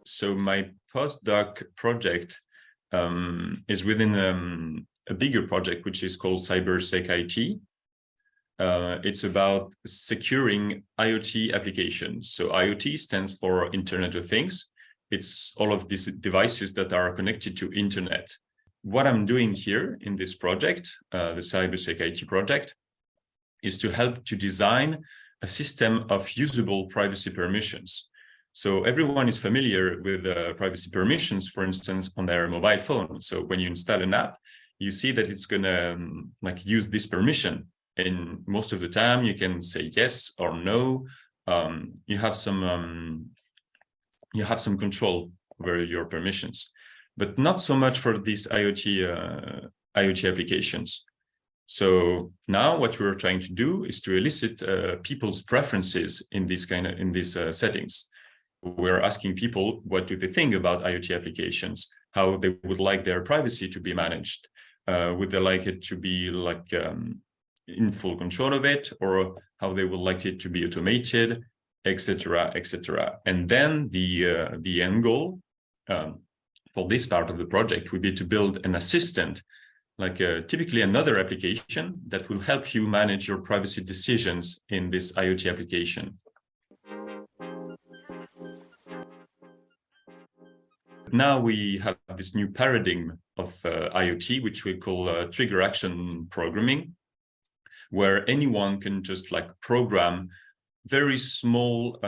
So my postdoc project is within a bigger project, which is called CyberSecIT. It's about securing IoT applications. So IoT stands for Internet of Things. It's all of these devices that are connected to internet. What I'm doing here in this project, the CyberSecIT project, is to help to design a system of usable privacy permissions. So everyone is familiar with privacy permissions, for instance, on their mobile phone. So when you install an app, you see that it's going to use this permission. And most of the time you can say yes or no. You have some control over your permissions, but not so much for these IoT applications. So now what we're trying to do is to elicit people's preferences in these settings. We're asking people, what do they think about IoT applications? How they would like their privacy to be managed? Would they like it to be in full control of it, or how they would like it to be automated, etc., etc. And then the end goal for this part of the project would be to build an assistant, typically another application that will help you manage your privacy decisions in this IoT application. Now we have this new paradigm of IoT, which we call trigger action programming, where anyone can just program very small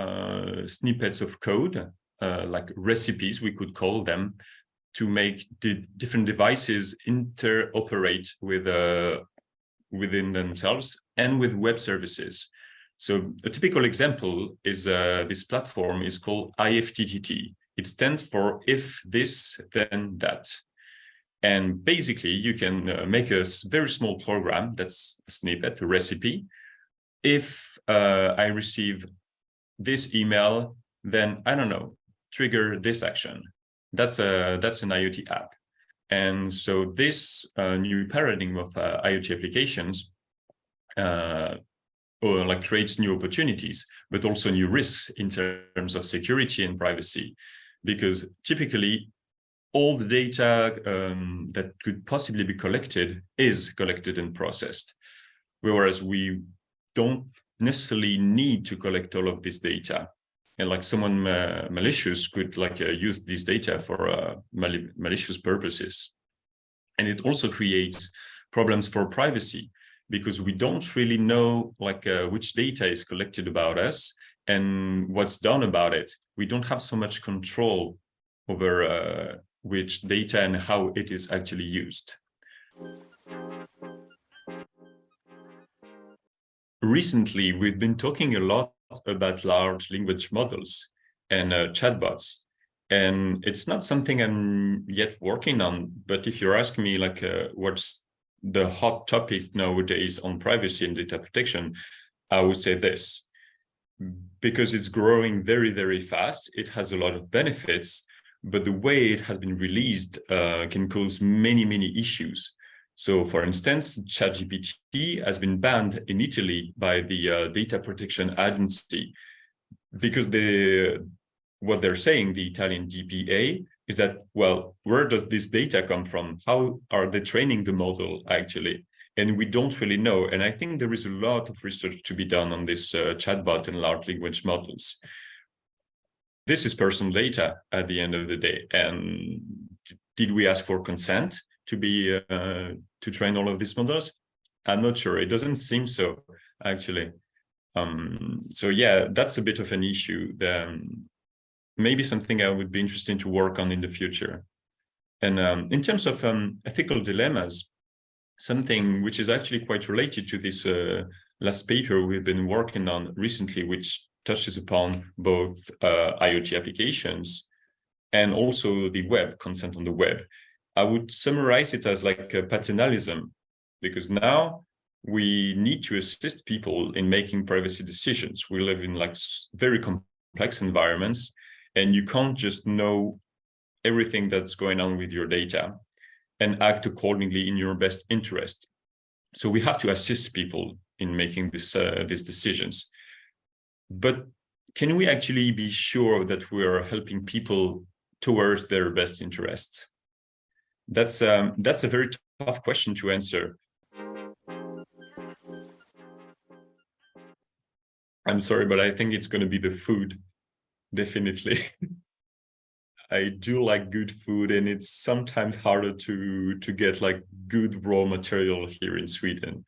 snippets of code, like recipes, we could call them, to make the different devices interoperate with within themselves and with web services. So a typical example is this platform is called IFTTT. It stands for if this, then that. And basically, you can make a very small program that's a snippet, a recipe. If I receive this email, then I don't know, trigger this action. That's an IoT app. And so this new paradigm of IoT applications creates new opportunities, but also new risks in terms of security and privacy, because typically all the data that could possibly be collected is collected and processed, whereas we don't necessarily need to collect all of this data. And someone malicious could use this data for malicious purposes. And it also creates problems for privacy, because we don't really know which data is collected about us and what's done about it. We don't have so much control over which data and how it is actually used. Recently, we've been talking a lot about large language models and chatbots, and it's not something I'm yet working on. But if you're asking me what's the hot topic nowadays on privacy and data protection, I would say this, because it's growing very, very fast. It has a lot of benefits, but the way it has been released can cause many, many issues. So, for instance, ChatGPT has been banned in Italy by the Data Protection Agency, because what they're saying, the Italian DPA, is that, well, where does this data come from? How are they training the model, actually? And we don't really know. And I think there is a lot of research to be done on this chatbot and large language models. This is personal data at the end of the day. And did we ask for consent to train all of these models? I'm not sure. It doesn't seem so, actually. So yeah, that's a bit of an issue. Maybe something I would be interested to work on in the future. And in terms of ethical dilemmas, something which is actually quite related to this last paper we've been working on recently, which touches upon both IoT applications and also the web, consent on the web. I would summarize it as like a paternalism, because now we need to assist people in making privacy decisions. We live in like very complex environments, and you can't just know everything that's going on with your data and act accordingly in your best interest. So we have to assist people in making these decisions. But can we actually be sure that we're helping people towards their best interests? That's a very tough question to answer. I'm sorry, but I think it's going to be the food, definitely. I do like good food, and it's sometimes harder to get like good raw material here in Sweden.